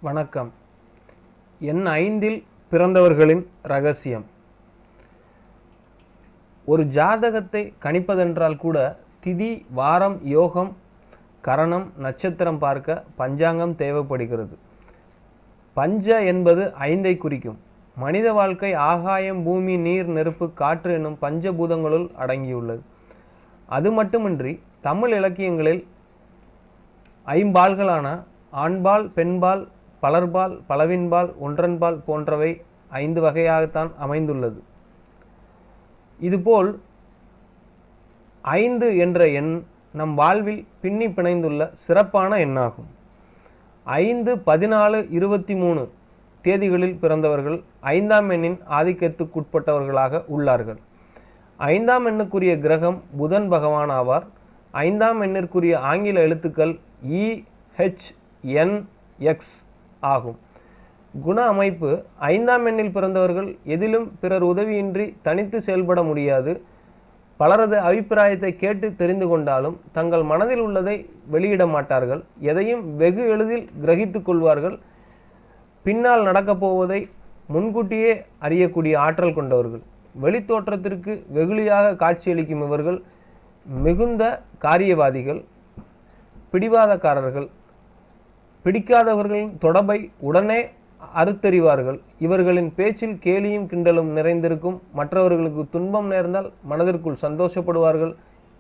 வணக்கம். எண் 5இல் பிறந்தவர்களின் ரகசியம். ஒரு ஜாதகத்தை கணிப்பதென்றால் கூட திதி, வாரம், யோகம், கரணம், நட்சத்திரம் பார்க்க பஞ்சாங்கம் தேவைப்படுகிறது. பஞ்ச என்பது 5ஐ குறிக்கும். மனித வாழ்க்கை ஆகாயம், பூமி, நீர், நெருப்பு, காற்று என்னும் பஞ்சபூதங்களுள் அடங்கியுள்ளது. அது மட்டுமின்றி தமிழ் இலக்கியங்களில் ஐம்பால்களான ஆண்பால், பெண்பால், பலர்பால், பலவின்பால், ஒன்றன்பால் போன்றவை 5 வகையாகத்தான் அமைந்துள்ளது. இதுபோல் 5 என்ற எண் நம் வாழ்வில் பின்னி பிணைந்துள்ள சிறப்பான எண்ணாகும். 5, 14, 23 தேதிகளில் பிறந்தவர்கள் 5ஆம் எண்ணின் ஆதிக்கத்துக்குட்பட்டவர்களாக உள்ளார்கள். 5ஆம் எண்ணுக்குரிய கிரகம் புதன் பகவான் ஆவார். 5ஆம் எண்ணிற்குரிய ஆங்கில எழுத்துக்கள் EHNX ஆகும். குண அமைப்பு: 5ஆம் எண்ணில் பிறந்தவர்கள் எதிலும் பிறர் உதவியின்றி தனித்து செயல்பட முடியாது. பலரது அபிப்பிராயத்தை கேட்டு தெரிந்து கொண்டாலும் தங்கள் மனதில் உள்ளதை வெளியிட மாட்டார்கள். எதையும் வெகு எளிதில் கிரகித்துக் கொள்வார்கள். பின்னால் நடக்கப் போவதை முன்கூட்டியே அறியக்கூடிய ஆற்றல் கொண்டவர்கள். வெளித்தோற்றத்திற்கு வெகுளியாக காட்சியளிக்கும் இவர்கள் மிகுந்த காரியவாதிகள், பிடிவாதக்காரர்கள். பிடிக்காதவர்களின் தொடர்பை உடனே அறுத்தறிவார்கள். இவர்களின் பேச்சில் கேலியும் கிண்டலும் நிறைந்திருக்கும். மற்றவர்களுக்கு துன்பம் நேர்ந்தால் மனதிற்குள் சந்தோஷப்படுவார்கள்.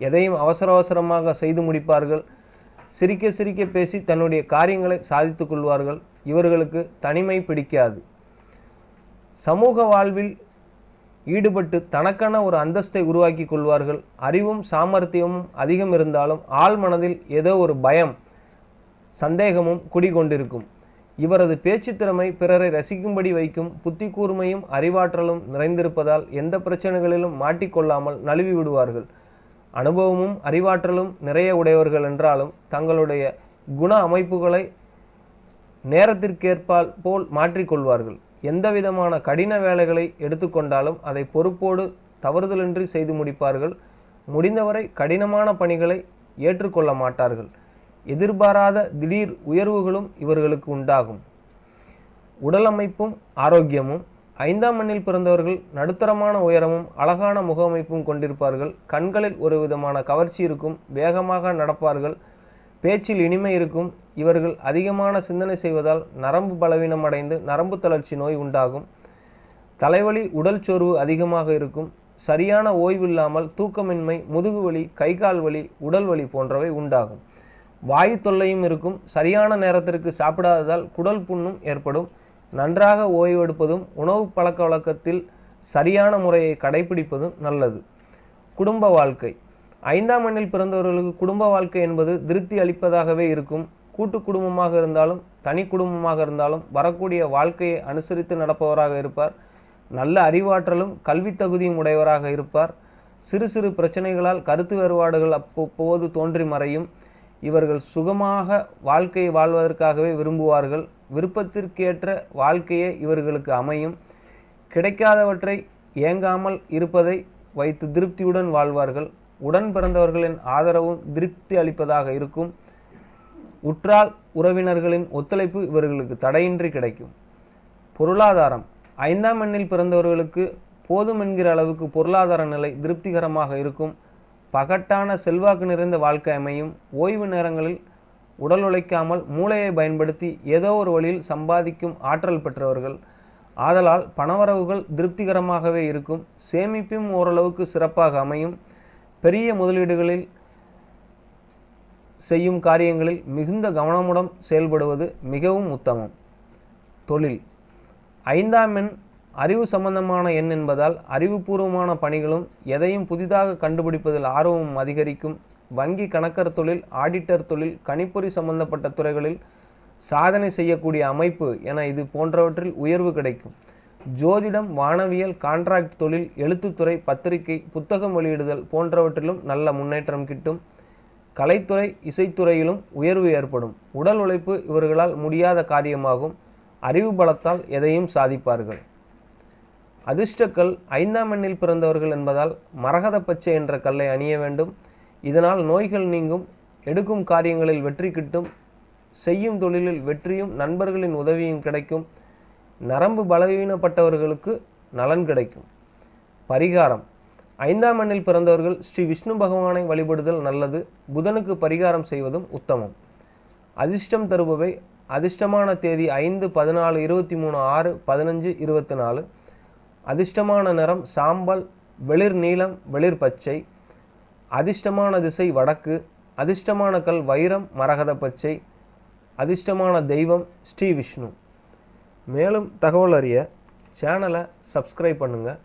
எதையும் அவசர அவசரமாக செய்து முடிப்பார்கள். சிரிக்க சிரிக்க பேசி தன்னுடைய காரியங்களை சாதித்துக் கொள்வார்கள். இவர்களுக்கு தனிமை பிடிக்காது. சமூக வாழ்வில் ஈடுபட்டு தனக்கான ஒரு அந்தஸ்தை உருவாக்கி கொள்வார்கள். அறிவும் சாமர்த்தியமும் அதிகம் இருந்தாலும் ஆள் மனதில் ஏதோ ஒரு பயம், சந்தேகமும் குடிகொண்டிருக்கும். இவரது பேச்சு திறமை பிறரை ரசிக்கும்படி வைக்கும். புத்தி கூர்மையும் அறிவாற்றலும் நிறைந்திருப்பதால் எந்த பிரச்சனைகளிலும் மாட்டிக்கொள்ளாமல் நழுவி விடுவார்கள். அனுபவமும் அறிவாற்றலும் நிறைய உடையவர்கள் என்றாலும் தங்களுடைய குண அமைப்புகளை நேரத்திற்கேற்பால் போல் மாற்றிக்கொள்வார்கள். எந்தவிதமான கடின வேலைகளை எடுத்துக்கொண்டாலும் அதை பொறுப்போடு தவறுதலின்றி செய்து முடிப்பார்கள். முடிந்தவரை கடினமான பணிகளை ஏற்றுக்கொள்ள மாட்டார்கள். எதிர்பாராத திடீர் உயர்வுகளும் இவர்களுக்கு உண்டாகும். உடல் அமைப்பும் ஆரோக்கியமும்: 5ஆம் எண்ணில் பிறந்தவர்கள் நடுத்தரமான உயரமும் அழகான முகமைப்பும் கொண்டிருப்பார்கள். கண்களில் ஒரு விதமான கவர்ச்சி இருக்கும். வேகமாக நடப்பார்கள். பேச்சில் இனிமை இருக்கும். இவர்கள் அதிகமான சிந்தனை செய்வதால் நரம்பு பலவீனம் அடைந்து நரம்பு தளர்ச்சி நோய் உண்டாகும். தலைவலி, உடல் சோர்வு அதிகமாக இருக்கும். சரியான ஓய்வில்லாமல் தூக்கமின்மை, முதுகுவலி, கைகால் வலி, உடல் வலி போன்றவை உண்டாகும். வாயு தொல்லையும் இருக்கும். சரியான நேரத்திற்கு சாப்பிடாததால் குடல் புண்ணும் ஏற்படும். நன்றாக ஓய்வெடுப்பதும் உணவு பழக்க வழக்கத்தில் சரியான முறையை கடைபிடிப்பதும் நல்லது. குடும்ப வாழ்க்கை: 5ஆம் எண்ணில் பிறந்தவர்களுக்கு குடும்ப வாழ்க்கை என்பது திருப்தி அளிப்பதாகவே இருக்கும். கூட்டு குடும்பமாக இருந்தாலும் தனி குடும்பமாக இருந்தாலும் வரக்கூடிய வாழ்க்கையை அனுசரித்து நடப்பவராக இருப்பார். நல்ல அறிவாற்றலும் கல்வி தகுதியும் உடையவராக இருப்பார். சிறு சிறு பிரச்சனைகளால் கருத்து வேறுபாடுகள் அப்போது தோன்றி மறையும். இவர்கள் சுகமாக வாழ்க்கையை வாழ்வதற்காகவே விரும்புவார்கள். விருப்பத்திற்கேற்ற வாழ்க்கையே இவர்களுக்கு அமையும். கிடைக்காதவற்றை ஏங்காமல் இருப்பதை வைத்து திருப்தியுடன் வாழ்வார்கள். உடன் பிறந்தவர்களின் ஆதரவும் திருப்தி அளிப்பதாக இருக்கும். உற்றார் உறவினர்களின் ஒத்துழைப்பு இவர்களுக்கு தடையின்றி கிடைக்கும். பொருளாதாரம்: 5ஆம் எண்ணில் பிறந்தவர்களுக்கு போதும் என்கிற அளவுக்கு பொருளாதார நிலை திருப்திகரமாக இருக்கும். பகட்டான செல்வாக்கு நிறைந்த வாழ்க்கை அமையும். ஓய்வு நேரங்களில் உடல் உழைக்காமல் மூளையை பயன்படுத்தி ஏதோ ஒரு வழியில் சம்பாதிக்கும் ஆற்றல் பெற்றவர்கள். ஆதலால் பணவரவுகள் திருப்திகரமாகவே இருக்கும். சேமிப்பும் ஓரளவுக்கு சிறப்பாக அமையும். பெரிய முதலீடுகளில் செய்யும் காரியங்களில் மிகுந்த கவனமுடன் செயல்படுவது மிகவும் உத்தமம். தொழில்: 5ஆம் எண் அறிவு சம்பந்தமான எண் என்பதால் அறிவுபூர்வமான பணிகளும் எதையும் புதிதாக கண்டுபிடிப்பதில் ஆர்வமும் அதிகரிக்கும். வங்கி கணக்கர் தொழில், ஆடிட்டர் தொழில், கணிப்பொறி சம்பந்தப்பட்ட துறைகளில் சாதனை செய்யக்கூடிய அமைப்பு என இது போன்றவற்றில் உயர்வு கிடைக்கும். ஜோதிடம், வானவியல், கான்ட்ராக்ட் தொழில், எழுத்துத்துறை, பத்திரிகை, புத்தகம் வெளியிடுதல் போன்றவற்றிலும் நல்ல முன்னேற்றம் கிட்டும். கலைத்துறை, இசைத்துறையிலும் உயர்வு ஏற்படும். உடல் உழைப்பு இவர்களால் முடியாத காரியமாகும். அறிவு பலத்தால் எதையும் சாதிப்பார்கள். அதிர்ஷ்டக்கல்: 5ஆம் எண்ணில் பிறந்தவர்கள் என்பதால் மரகத பச்சை என்ற கல்லை அணிய வேண்டும். இதனால் நோய்கள் நீங்கும். எடுக்கும் காரியங்களில் வெற்றி கிட்டும். செய்யும் தொழிலில் வெற்றியும் நண்பர்களின் உதவியும் கிடைக்கும். நரம்பு பலவீனப்பட்டவர்களுக்கு நலன் கிடைக்கும். பரிகாரம்: 5ஆம் எண்ணில் பிறந்தவர்கள் ஸ்ரீ விஷ்ணு பகவானை வழிபடுதல் நல்லது. புதனுக்கு பரிகாரம் செய்வதும் உத்தமம். அதிர்ஷ்டம் தருபவை: அதிர்ஷ்டமான தேதி 5, 14, 23, 6, 15, 24. அதிர்ஷ்டமான நிறம் சாம்பல், வெளிர் நீலம், வெளிர் பச்சை. அதிர்ஷ்டமான திசை வடக்கு. அதிர்ஷ்டமான கல் வைரம், மரகத பச்சை. அதிர்ஷ்டமான தெய்வம் ஸ்ரீ விஷ்ணு. மேலும் தகவல் அறிய சேனலை சப்ஸ்கிரைப் பண்ணுங்கள்.